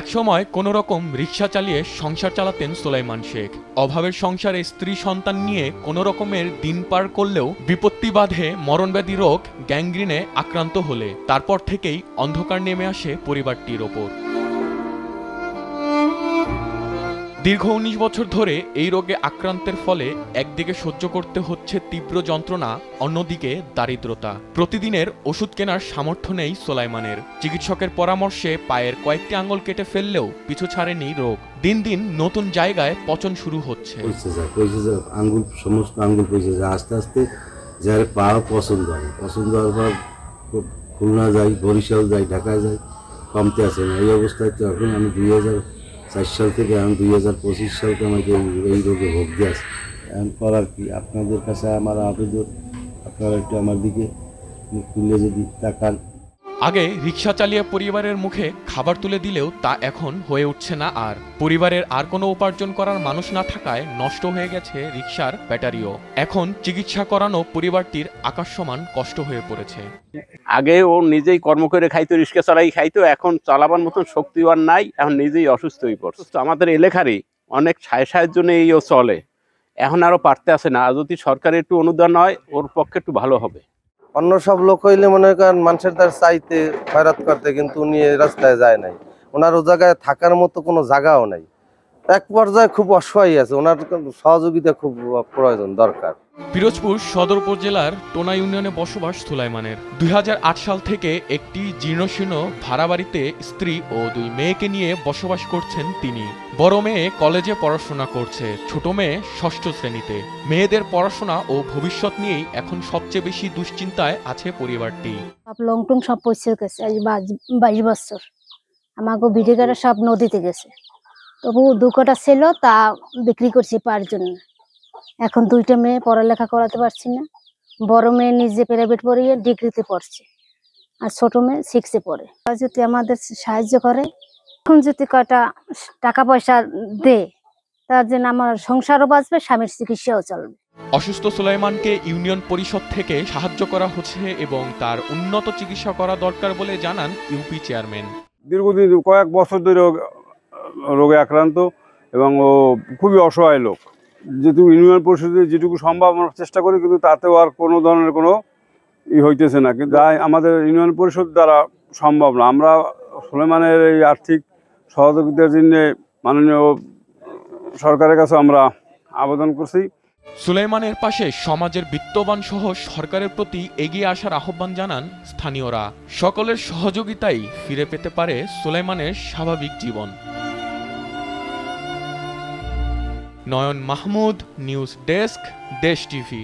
একসময় কোনো রকম রিকশা চালিয়ে সংসার চালাতেন সুলাইমান শেখ। অভাবের সংসারে স্ত্রী সন্তান নিয়ে কোনো রকমের দিন পার করলেও বিপত্তি বাধে মরণব্যাধি রোগ গ্যাংগ্রিনে আক্রান্ত হলে। তারপর থেকেই অন্ধকার নেমে আসে পরিবারটির ওপর। দীর্ঘ ১৯ বছর ধরে এই রোগে আক্রান্তের ফলে একদিকে সহ্য করতে হচ্ছে তীব্র যন্ত্রণা, অন্যদিকে দারিদ্রতা। প্রতিদিনের ওষুধ কেনার সামর্থ্য নেই সুলাইমানের। চিকিৎসকের পরামর্শে পায়ের কয়েকটি আঙ্গুল কেটে ফেললেও পিছু ছাড়েনি রোগ। দিন দিন নতুন জায়গায় পচন শুরু হচ্ছে। সমস্ত আঙ্গুল পয়সা যায়, আস্তে আস্তে যার পা পছন্দ হওয়ার পর খুলনা যাই, বরিশাল যাই, ঢাকায় যাই, কমতে আসে না। এই অবস্থায় তো এখন আমি 2004 সাল থেকে এখন 2025 সালকে আমাকে এই রোগে ভোগতে আসে। এখন করার কি, আপনাদের কাছে আমার আবেদন, আপনারা একটু আমার দিকে মুখ তুলে যদি তাকান। আগে রিকশা চালিয়ে পরিবারের মুখে খাবার তুলে দিলেও তা এখন হয়ে উঠছে না আর। পরিবারের আর কোনো উপার্জন করার মানুষ না থাকায় নষ্ট হয়ে গেছে রিকশার ব্যাটারিও। এখন চিকিৎসা করানো পরিবারটির আকাশ সমান কষ্ট হয়ে পড়েছে। আগে ও নিজেই কর্ম করে খাইতো, রিক্সা চালাই খাইতো, এখন চালাবার মতন শক্তিবান নাই, এখন নিজেই অসুস্থ হয়ে পড়ছে। আমাদের এলাকারই অনেক সাহায্যের জন্য এই ও চলে, এখন আরো পারতে আসে না। যদি সরকারের একটু অনুদান হয় ওর পক্ষে একটু ভালো হবে। অন্য সব লোক হইলে মনে করেন মানুষের তার চাইতে খয়রাত করতে, কিন্তু উনি এই রাস্তায় যায় নাই। ওনার ও জায়গায় থাকার মতো কোনো জায়গাও নাই। এক পর্যায়ে খুব অসহায় আছে, ওনার সহযোগিতা খুব প্রয়োজন দরকার। পিরোজপুর সদর উপজেলার টোনা ইউনিয়নে বসবাস সুলাইমানের। 2008 সাল থেকে একটি জীর্ণশীর্ণ ভাড়া বাড়িতে স্ত্রী ও 2 মেয়েকে নিয়ে বসবাস করছেন তিনি। বড় মেয়ে কলেজে পড়াশোনা করছে, ছোট মেয়ে 6ষ্ঠ শ্রেণীতে। মেয়েদের পড়াশোনা ও ভবিষ্যৎ নিয়েই এখন সবচেয়ে বেশি দুশ্চিন্তায় আছে পরিবারটি। লংটং সব পয়সা গেছে, 22 বছর আমাকে ভিডিওটা সব নদীতে গেছে। তবু 2 কটা ছিল, তা বিক্রি করছি পাওয়ার জন্য। এখন 2টা মেয়ে পড়ালেখা করাতে পারছি না। বড় মেয়ে নিজে প্রাইভেট পড়িয়ে ডিগ্রিতে পড়ছে, আর ছোট মেয়ে 6-এ পড়ে। যদি আমাদের সাহায্য করে, এখন যদি কটা টাকা পয়সা দেয়, তার জন্য আমার সংসারও বাঁচবে, স্বামীর চিকিৎসাও চলবে। অসুস্থ সুলাইমানকে ইউনিয়ন পরিষদ থেকে সাহায্য করা হচ্ছে এবং তার উন্নত চিকিৎসা করা দরকার বলে জানান ইউপি চেয়ারম্যান। দীর্ঘদিন কয়েক বছর ধরে রোগে আক্রান্ত এবং ও খুবই অসহায় লোক। যেহেতু ইউনিয়ন পরিষদে যেটুকু সম্ভব আমরা চেষ্টা করি, কিন্তু তাতেও আর কোনো ধরনের কোনো হইতেছে না। কিন্তু আমাদের ইউনিয়ন পরিষদ দ্বারা সম্ভব না। আমরা সুলাইমানের এই আর্থিক সহযোগিতার জন্য মাননীয় সরকারের কাছে আমরা আবেদন করছি। সুলাইমানের পাশে সমাজের বিত্তবান সহ সরকারের প্রতি এগিয়ে আসার আহ্বান জানান স্থানীয়রা। সকলের সহযোগিতাই ফিরে পেতে পারে সুলাইমানের স্বাভাবিক জীবন। নয়ন মাহমুদ, নিউজ ডেস্ক, দেশ টিভি।